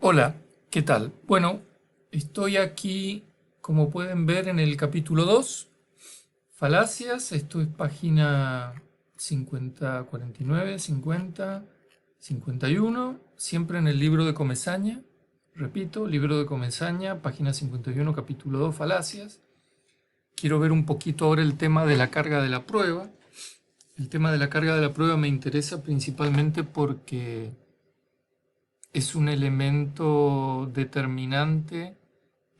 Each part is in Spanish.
Hola, ¿qué tal? Bueno, estoy aquí, como pueden ver, en el capítulo 2, falacias. Esto es página 50, 49, 50, 51, siempre en el libro de Comesaña. Repito, libro de Comesaña, página 51, capítulo 2, falacias. Quiero ver un poquito ahora el tema de la carga de la prueba. El tema de la carga de la prueba me interesa principalmente porque es un elemento determinante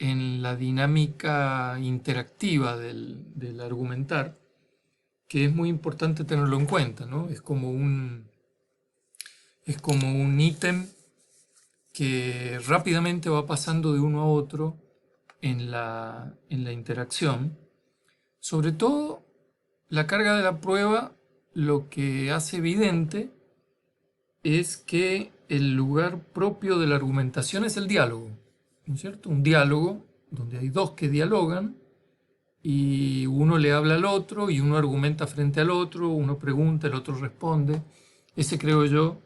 en la dinámica interactiva del argumentar, que es muy importante tenerlo en cuenta, ¿no? Es como un ítem que rápidamente va pasando de uno a otro en la interacción. Sobre todo, la carga de la prueba lo que hace evidente es que el lugar propio de la argumentación es el diálogo, ¿no es cierto? Un diálogo donde hay dos que dialogan y uno le habla al otro y uno argumenta frente al otro, uno pregunta, el otro responde. Ese creo yo,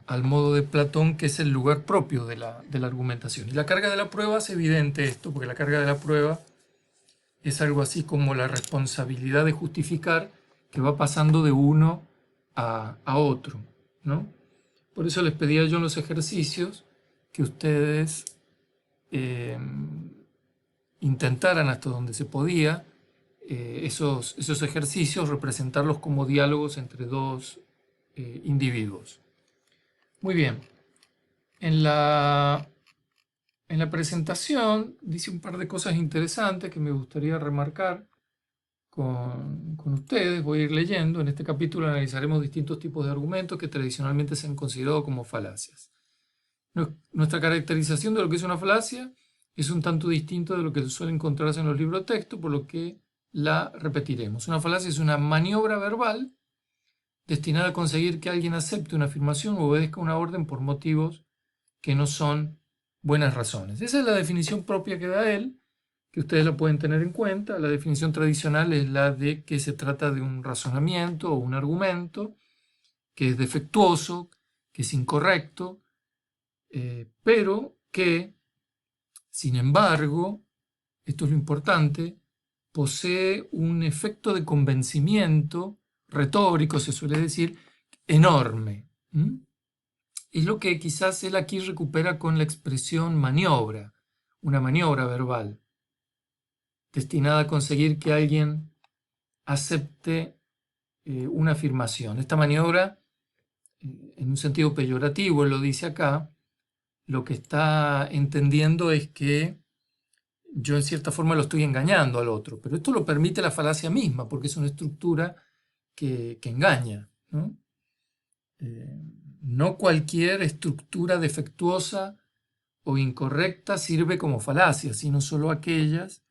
al modo de Platón, que es el lugar propio de la argumentación. Y la carga de la prueba es evidente esto, porque la carga de la prueba es algo así como la responsabilidad de justificar que va pasando de uno a otro, ¿no? Por eso les pedía yo en los ejercicios que ustedes eh, intentaran hasta donde se podía esos ejercicios, representarlos como diálogos entre dos individuos. Muy bien, en la, en la presentación dice un par de cosas interesantes que me gustaría remarcar con ustedes. Voy a ir leyendo. En este capítulo analizaremos distintos tipos de argumentos que tradicionalmente se han considerado como falacias. Nuestra caracterización de lo que es una falacia es un tanto distinto de lo que suele encontrarse en los libros de texto, por lo que la repetiremos. Una falacia es una maniobra verbal destinada a conseguir que alguien acepte una afirmación o obedezca una orden por motivos que no son buenas razones. Esa es la definición propia que da él, que ustedes la pueden tener en cuenta. La definición tradicional es la de que se trata de un razonamiento o un argumento que es defectuoso, que es incorrecto, pero que, sin embargo, esto es lo importante, posee un efecto de convencimiento retórico, se suele decir, enorme. Es lo que quizás él aquí recupera con la expresión maniobra, una maniobra verbal, destinada a conseguir que alguien acepte una afirmación. Esta maniobra, en un sentido peyorativo, él lo dice acá, lo que está entendiendo es que yo en cierta forma lo estoy engañando al otro, pero esto lo permite la falacia misma, porque es una estructura que engaña, ¿no? No cualquier estructura defectuosa o incorrecta sirve como falacia, sino solo aquellas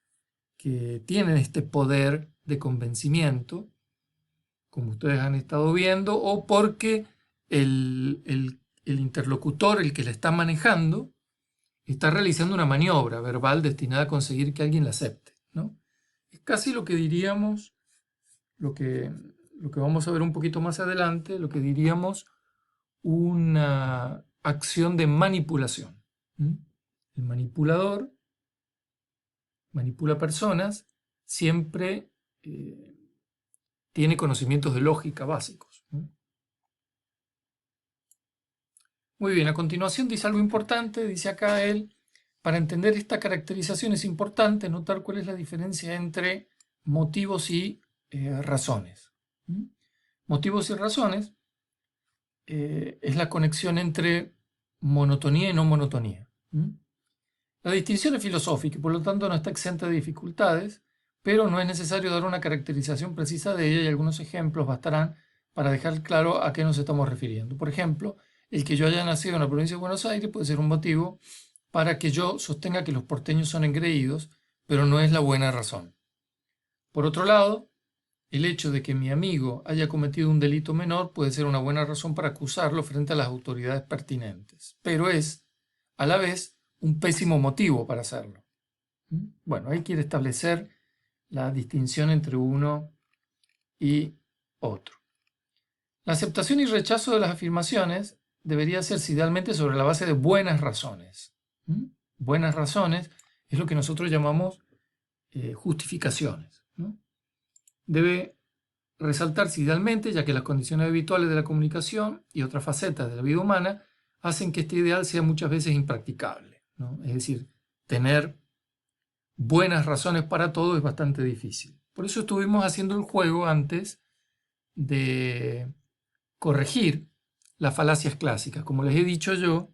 que tienen este poder de convencimiento, como ustedes han estado viendo, o porque el interlocutor, el que la está manejando, está realizando una maniobra verbal destinada a conseguir que alguien la acepte, ¿no? Es casi lo que diríamos, lo que, lo que vamos a ver un poquito más adelante, lo que diríamos una acción de manipulación. El manipulador manipula personas, siempre tiene conocimientos de lógica básicos. Muy bien, a continuación dice algo importante, dice acá él, para entender esta caracterización es importante notar cuál es la diferencia entre motivos y razones. Motivos y razones es la conexión entre monotonía y no monotonía. La distinción es filosófica y por lo tanto no está exenta de dificultades, pero no es necesario dar una caracterización precisa de ella y algunos ejemplos bastarán para dejar claro a qué nos estamos refiriendo. Por ejemplo, el que yo haya nacido en la provincia de Buenos Aires puede ser un motivo para que yo sostenga que los porteños son engreídos, pero no es la buena razón. Por otro lado, el hecho de que mi amigo haya cometido un delito menor puede ser una buena razón para acusarlo frente a las autoridades pertinentes, pero es, a la vez, un pésimo motivo para hacerlo. Bueno, ahí quiere establecer la distinción entre uno y otro. La aceptación y rechazo de las afirmaciones debería hacerse idealmente sobre la base de buenas razones. ¿Mm? Buenas razones es lo que nosotros llamamos justificaciones, ¿no? Debe resaltarse idealmente, ya que las condiciones habituales de la comunicación y otras facetas de la vida humana hacen que este ideal sea muchas veces impracticable, ¿no? Es decir, tener buenas razones para todo es bastante difícil. Por eso estuvimos haciendo el juego antes de corregir las falacias clásicas. Como les he dicho yo,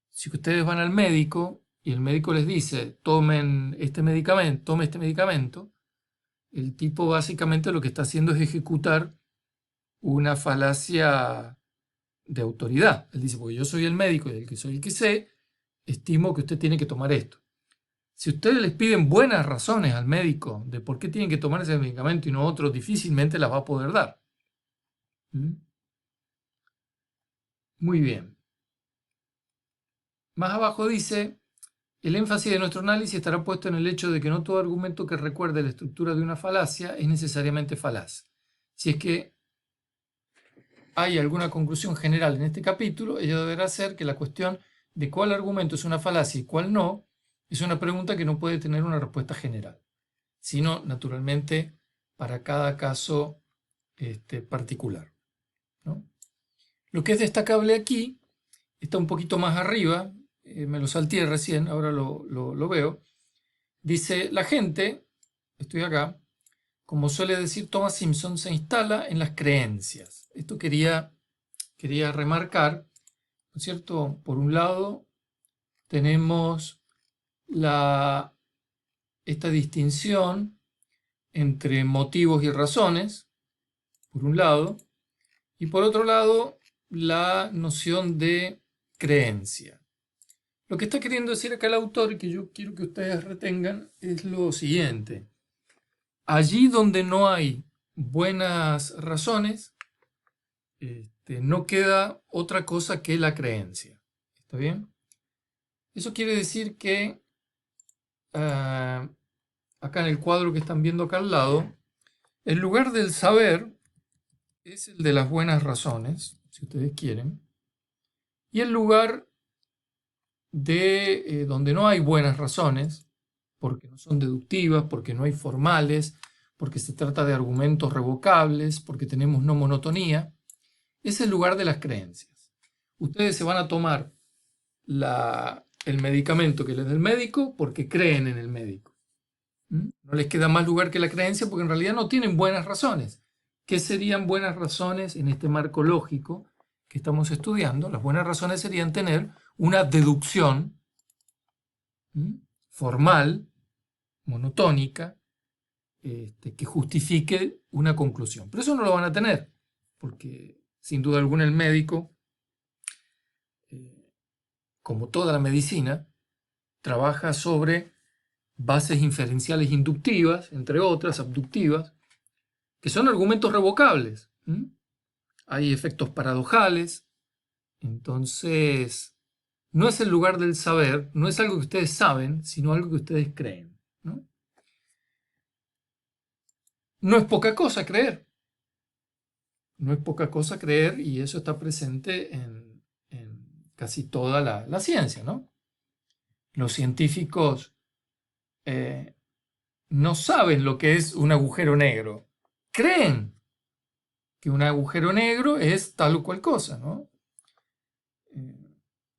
si ustedes van al médico y el médico les dice tomen este medicamento, tome este medicamento, el tipo básicamente lo que está haciendo es ejecutar una falacia de autoridad. Él dice, porque yo soy el médico y el que soy el que sé, estimo que usted tiene que tomar esto. Si ustedes les piden buenas razones al médico de por qué tienen que tomar ese medicamento y no otro, difícilmente las va a poder dar. ¿Mm? Muy bien. Más abajo dice, el énfasis de nuestro análisis estará puesto en el hecho de que no todo argumento que recuerde la estructura de una falacia es necesariamente falaz. Si es que hay alguna conclusión general en este capítulo, ello deberá ser que la cuestión de cuál argumento es una falacia y cuál no, es una pregunta que no puede tener una respuesta general, sino, naturalmente, para cada caso particular, ¿no? Lo que es destacable aquí está un poquito más arriba, me lo salté recién, ahora lo veo. Dice, la gente, estoy acá, como suele decir Thomas Simpson, se instala en las creencias. Esto quería remarcar, ¿no es cierto? Por un lado, tenemos esta distinción entre motivos y razones, por un lado, y por otro lado, la noción de creencia. Lo que está queriendo decir acá el autor, y que yo quiero que ustedes retengan, es lo siguiente. Allí donde no hay buenas razones, no queda otra cosa que la creencia. ¿Está bien? Eso quiere decir que acá en el cuadro que están viendo acá al lado, el lugar del saber es el de las buenas razones, si ustedes quieren, y el lugar de donde no hay buenas razones, porque no son deductivas, porque no hay formales, porque se trata de argumentos revocables, porque tenemos no monotonía, es el lugar de las creencias. Ustedes se van a tomar el medicamento que les dé el médico porque creen en el médico. No les queda más lugar que la creencia porque en realidad no tienen buenas razones. ¿Qué serían buenas razones en este marco lógico que estamos estudiando? Las buenas razones serían tener una deducción formal, monotónica, que justifique una conclusión. Pero eso no lo van a tener, porque sin duda alguna el médico, como toda la medicina, trabaja sobre bases inferenciales inductivas, entre otras, abductivas, que son argumentos revocables. Hay efectos paradojales, entonces no es el lugar del saber, no es algo que ustedes saben, sino algo que ustedes creen, ¿no? No es poca cosa creer, no es poca cosa creer y eso está presente en casi toda la ciencia, ¿no? Los científicos no saben lo que es un agujero negro, creen que un agujero negro es tal o cual cosa, ¿no?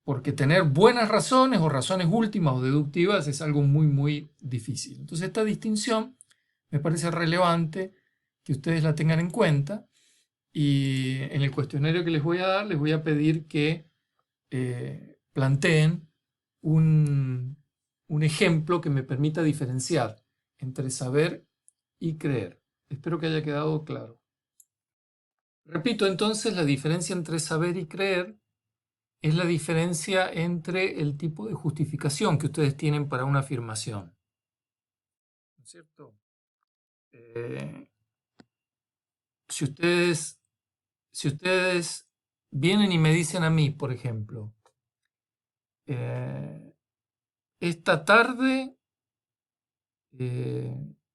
Porque tener buenas razones o razones últimas o deductivas es algo muy, muy difícil. Entonces esta distinción me parece relevante que ustedes la tengan en cuenta y en el cuestionario que les voy a dar les voy a pedir que planteen un ejemplo que me permita diferenciar entre saber y creer. Espero que haya quedado claro. Repito entonces, la diferencia entre saber y creer es la diferencia entre el tipo de justificación que ustedes tienen para una afirmación. ¿No es cierto? Si ustedes vienen y me dicen a mí, por ejemplo, esta tarde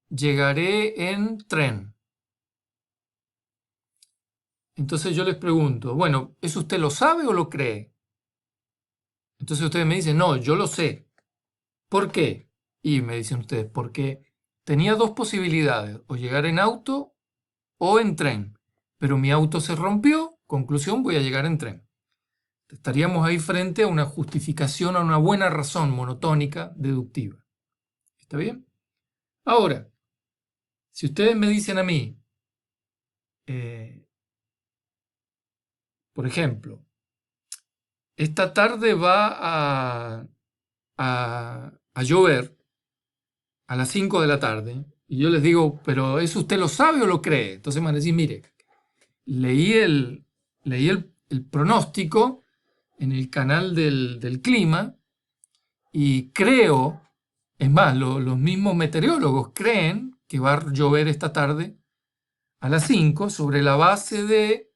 llegaré en tren. Entonces yo les pregunto, bueno, ¿eso usted lo sabe o lo cree? Entonces ustedes me dicen, no, yo lo sé. ¿Por qué? Y me dicen ustedes, porque tenía dos posibilidades, o llegar en auto o en tren, pero mi auto se rompió, conclusión, voy a llegar en tren. Estaríamos ahí frente a una justificación, a una buena razón monotónica, deductiva. ¿Está bien? Ahora, si ustedes me dicen a mí, eh, por ejemplo, esta tarde va a llover a las 5 de la tarde, y yo les digo, pero ¿eso usted lo sabe o lo cree? Entonces me van a decir, mire, leí el pronóstico en el canal del clima y creo, es más, los mismos meteorólogos creen que va a llover esta tarde a las 5 sobre la base de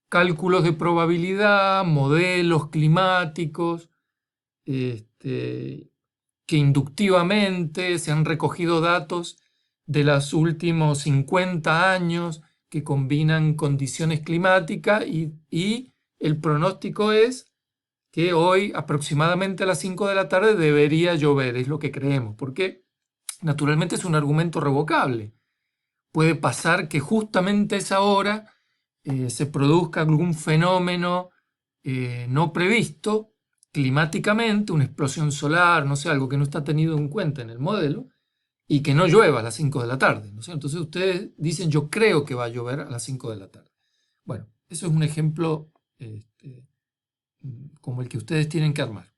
cálculos de probabilidad, modelos climáticos, que inductivamente se han recogido datos de los últimos 50 años que combinan condiciones climáticas y el pronóstico es que hoy aproximadamente a las 5 de la tarde debería llover, es lo que creemos, porque naturalmente es un argumento revocable. Puede pasar que justamente a esa hora se produzca algún fenómeno no previsto climáticamente, una explosión solar, no sé, algo que no está tenido en cuenta en el modelo, y que no llueva a las 5 de la tarde, ¿no sé? Entonces ustedes dicen, yo creo que va a llover a las 5 de la tarde. Bueno, eso es un ejemplo como el que ustedes tienen que armar.